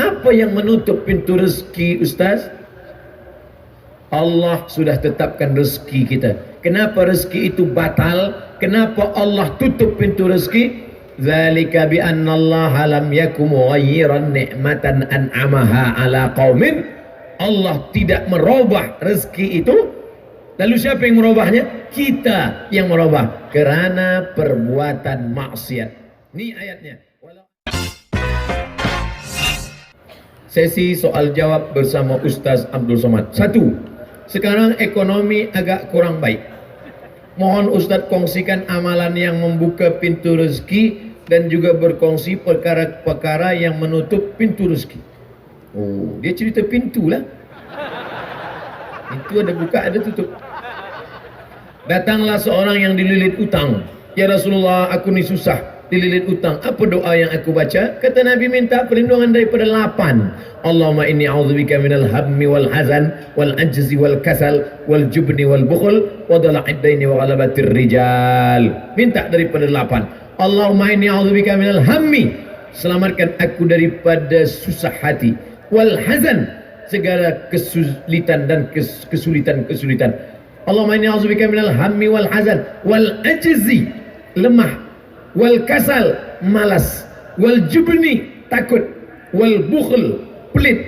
Apa yang menutup pintu rezeki, Ustaz? Allah sudah tetapkan rezeki kita. Kenapa rezeki itu batal? Kenapa Allah tutup pintu rezeki? Dzalika bi anna Allah lam yakum mughayyiran ni'matan an'amaha ala qaumin. Allah tidak merubah rezeki itu. Lalu siapa yang merubahnya? Kita yang merubah karena perbuatan maksiat. Ini ayatnya. Sesi soal jawab bersama Ustaz Abdul Somad. 1. Sekarang ekonomi agak kurang baik. Mohon Ustaz kongsikan amalan yang membuka pintu rezeki dan juga berkongsi perkara-perkara yang menutup pintu rezeki. Oh, dia cerita pintu lah. Itu ada buka, ada tutup. Datanglah seorang yang dililit utang. Ya Rasulullah, aku ni susah dililit utang. Apa doa yang aku baca? Kata Nabi, minta perlindungan daripada 8. Allahumma inni a'udzubika minal hammi wal hazan wal ajzi wal kasal wal jubni wal bukhl wa dala'id daini wa ghalabatir rijal. Minta daripada 8. Allahumma inni a'udzubika minal hammi, selamatkan aku daripada susah hati, wal hazan, segala kesulitan dan kesulitan. Allahumma inni a'udzubika minal hammi wal hazan wal ajzi, lemah, wal kasal, malas, wal jubni, takut, wal bukhl, pelit,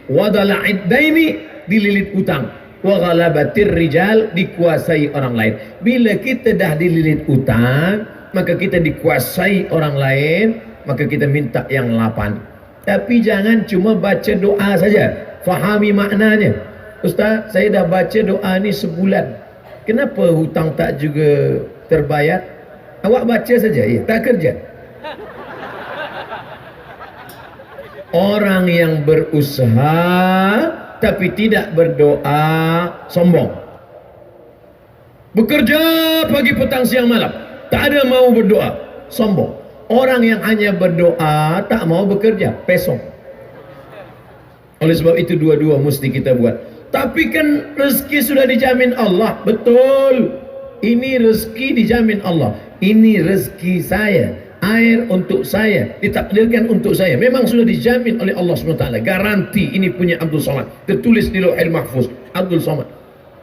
wa dala'id daini, dililit utang, wa ghalabatir rijal, dikuasai orang lain. Bila kita dah dililit utang, maka kita dikuasai orang lain, maka kita minta yang 8. Tapi jangan cuma baca doa saja, fahami maknanya. Ustaz, saya dah baca doa ni sebulan, kenapa hutang tak juga terbayar? Awak baca saja, ya, tak kerja. Orang yang berusaha tapi tidak berdoa sombong. Bekerja pagi petang siang malam, tak ada mau berdoa, sombong. Orang yang hanya berdoa tak mau bekerja, pesong. Oleh sebab itu dua-dua mesti kita buat. Tapi kan rezeki sudah dijamin Allah. Betul, ini rezeki dijamin Allah. Ini rezeki saya, air untuk saya, ditakdirkan untuk saya. Memang sudah dijamin oleh Allah SWT. Garanti ini punya Abdul Somad, tertulis di Lauhul Mahfuz, Abdul Somad.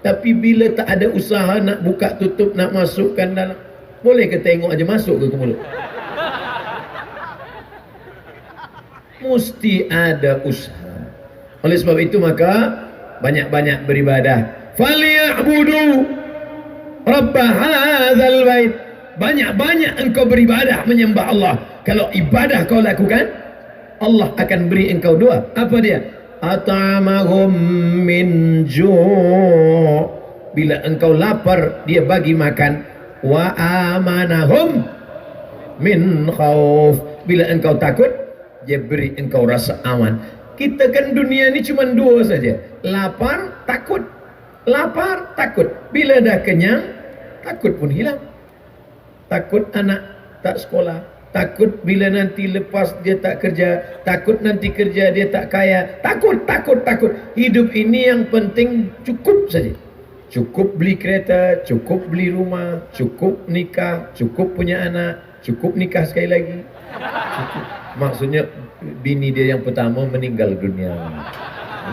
Tapi bila tak ada usaha nak buka tutup, nak masukkan dalam, boleh ke tengok aja masuk ke mulut? Mesti ada usaha. Oleh sebab itu maka banyak-banyak beribadah. Falyabudu rabb hadzal bait. Banyak-banyak engkau beribadah menyembah Allah. Kalau ibadah kau lakukan, Allah akan beri engkau doa. Apa dia? At'amahum min ju'. Bila engkau lapar, dia bagi makan. Wa amanahum min khauf. Bila engkau takut, dia beri engkau rasa aman. Kita kan dunia ni cuma 2 saja. Lapar, takut. Lapar, takut. Bila dah kenyang, takut pun hilang. Takut anak tak sekolah, takut bila nanti lepas dia tak kerja, takut nanti kerja dia tak kaya, takut. Hidup ini yang penting cukup saja. Cukup beli kereta, cukup beli rumah, cukup nikah, cukup punya anak, cukup nikah sekali lagi. Cukup. Maksudnya bini dia yang pertama meninggal dunia.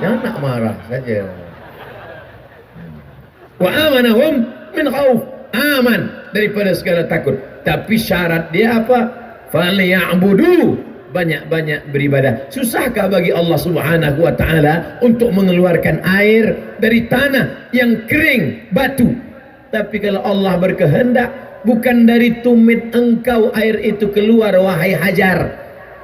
Jangan nak marah saja. Wa amanahum min khauf. Aman daripada segala takut. Tapi syarat dia apa? Falyabudu, banyak-banyak beribadah. Susahkah bagi Allah Subhanahu wa taala untuk mengeluarkan air dari tanah yang kering, batu? Tapi kalau Allah berkehendak, bukan dari tumit engkau air itu keluar, wahai Hajar.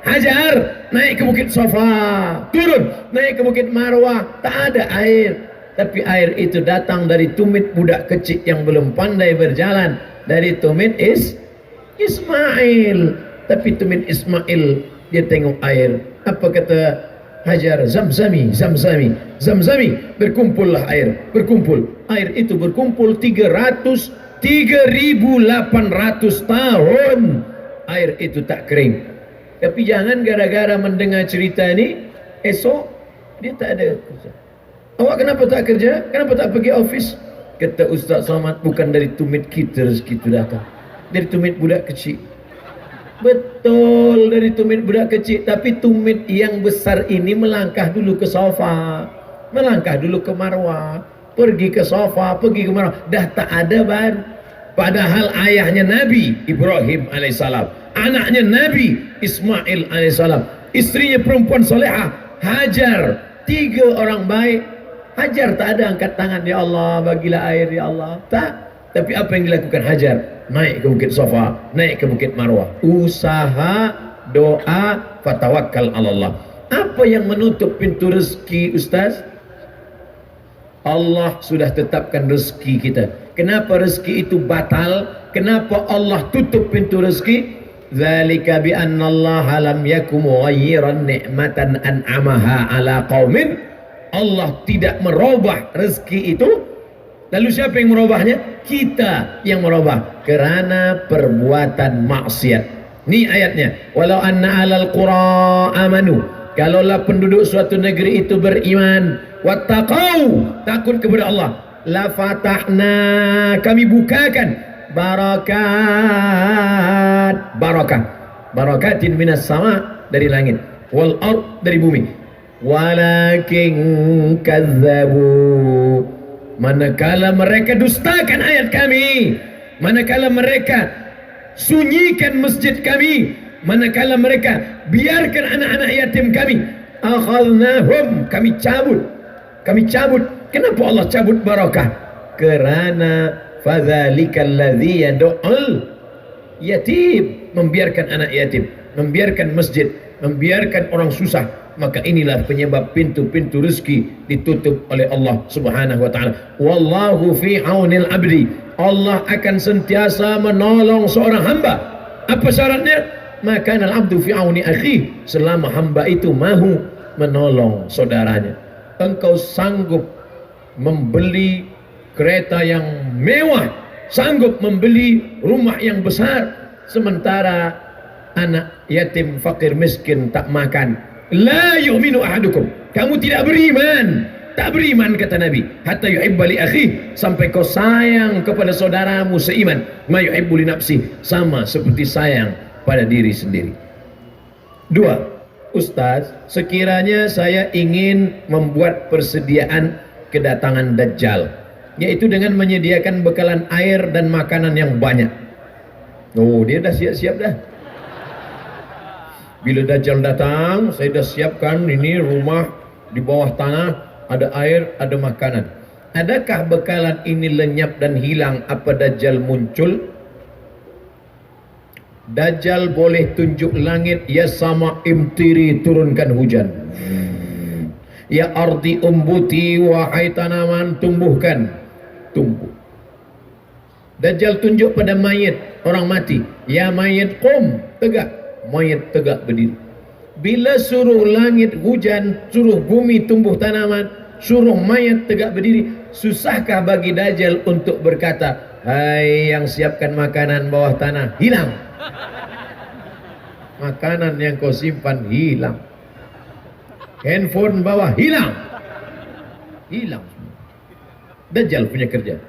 Hajar, naik ke Bukit Safa, turun, naik ke Bukit Marwah, tak ada air. Tapi air itu datang dari tumit budak kecil yang belum pandai berjalan. Dari tumit Ismail. Tapi tumit Ismail, dia tengok air. Apa kata Hajar? Zamzami. Berkumpullah air. Berkumpul. Air itu berkumpul 3.800 tahun. Air itu tak kering. Tapi jangan gara-gara mendengar cerita ini, esok dia tak ada kerja. Awak kenapa tak kerja? Kenapa tak pergi office? Kata Ustaz Somad, bukan dari tumit kita rezeki itu datang, dari tumit budak kecil. Betul, dari tumit budak kecil. Tapi tumit yang besar ini melangkah dulu ke sofa, melangkah dulu ke marwah, pergi ke sofa, pergi ke marwah. Dah tak ada baru. Padahal ayahnya Nabi Ibrahim alaihissalam, anaknya Nabi Ismail alaihissalam, istrinya perempuan solehah Hajar, 3 orang baik. Hajar tak ada angkat tangan, ya Allah bagilah air ya Allah, tak. Tapi apa yang dilakukan Hajar? Naik ke bukit Safa, naik ke bukit Marwah, usaha, doa, fatawakkal Allah. Apa yang menutup pintu rezeki, Ustaz? Allah sudah tetapkan rezeki kita. Kenapa rezeki itu batal? Kenapa Allah tutup pintu rezeki? Dzalika bi anna Allah lam yakum mughayyiran ni'matan an'amaha ala qaumin. Allah tidak merubah rezeki itu. Lalu siapa yang merubahnya? Kita yang merubah karena perbuatan maksiat. Ini ayatnya. Walau anna alal qura amanu. Kalaulah penduduk suatu negeri itu beriman, wattaqau, takut kepada Allah, la fatahna, kami bukakan barakat, barakatin minas sama, dari langit, wal ard, dari bumi. Walakin kazzabu, manakala mereka dustakan ayat kami, manakala mereka sunyikan masjid kami, manakala mereka biarkan anak-anak yatim kami, akhadnahum, kami cabut. Kenapa Allah cabut barakah? Kerana fadzalikal ladzi yad'ul yatim, membiarkan anak yatim, membiarkan masjid, membiarkan orang susah. Maka inilah penyebab pintu-pintu rezeki ditutup oleh Allah Subhanahu wa taala. Wallahu fi aunil abdi. Allah akan sentiasa menolong seorang hamba. Apa syaratnya? Maka al-abdu fi auni akhi, selama hamba itu mahu menolong saudaranya. Engkau sanggup membeli kereta yang mewah, sanggup membeli rumah yang besar, sementara anak yatim fakir miskin tak makan. La yu'minu ahadukum, kamu tidak beriman. Tak beriman, kata Nabi, hatta yuhibba li akhi, sampai kau sayang kepada saudaramu seiman, ma yuhibbu li nafsi, sama seperti sayang pada diri sendiri. 2. Ustaz, sekiranya saya ingin membuat persediaan kedatangan Dajjal, yaitu dengan menyediakan bekalan air dan makanan yang banyak. Oh, dia dah siap-siap dah. Bila Dajjal datang, saya dah siapkan ini rumah di bawah tanah, ada air, ada makanan. Adakah bekalan ini lenyap dan hilang apa Dajjal muncul? Dajjal boleh tunjuk langit, ya sama imtiri, turunkan hujan. Ya ardi umbuti, wahai tanaman tumbuhkan, tumbuh. Dajjal tunjuk pada mayit, orang mati, ya mayit qum, tegak, mayit tegak berdiri. Bila suruh langit hujan, suruh bumi tumbuh tanaman, suruh mayat tegak berdiri, susahkah bagi Dajjal untuk berkata, hai yang siapkan makanan bawah tanah, hilang. Makanan yang kau simpan hilang. Handphone bawah hilang. Hilang. Dajjal punya kerja.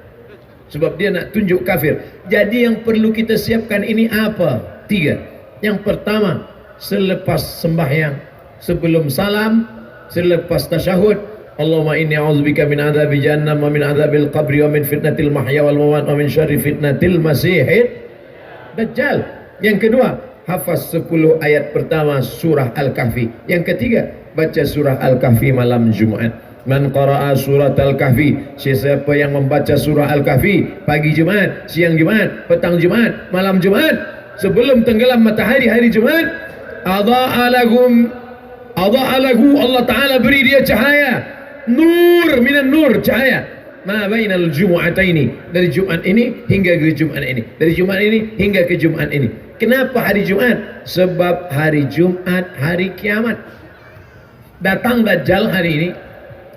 Sebab dia nak tunjuk kafir. Jadi yang perlu kita siapkan ini apa? 3. Yang pertama, selepas sembahyang, sebelum salam, selepas tasyahud, Allahumma inni a'udzubika min adzabi jahannam wa min adzabil qabri wa min fitnatil mahya wal mamat wa min syarri fitnatil masihid Dajjal. Yang kedua, hafaz 10 ayat pertama surah Al-Kahfi. Yang ketiga, baca surah Al-Kahfi malam Jumaat. Man qara'a surat Al-Kahfi, siapa yang membaca surah Al-Kahfi pagi Jumaat, siang Jumaat, petang Jumaat, malam Jumaat, sebelum tenggelam matahari hari Jumaat, adha'a lahu, Allah Ta'ala beri dia cahaya, nur minan nur, cahaya ma bainal jumu'ataini, dari Jumat ini hingga ke Jumat ini, dari Jumat ini hingga ke Jumat ini. Kenapa hari Jumat? Sebab hari Jumat hari kiamat. Datang Dajjal hari ini,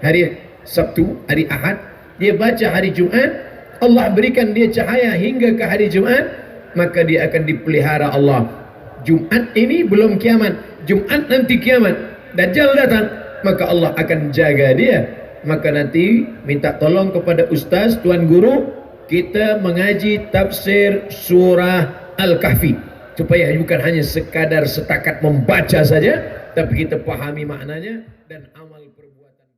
hari Sabtu, hari Ahad, dia baca hari Jumat, Allah berikan dia cahaya hingga ke hari Jumat, maka dia akan dipelihara Allah. Jumat ini belum kiamat, Jumat nanti kiamat, Dajjal datang, maka Allah akan jaga dia. Maka nanti minta tolong kepada ustaz, tuan guru, kita mengaji tafsir surah Al-Kahfi. supaya bukan hanya sekadar setakat membaca saja, tapi kita pahami maknanya dan amal perbuatan.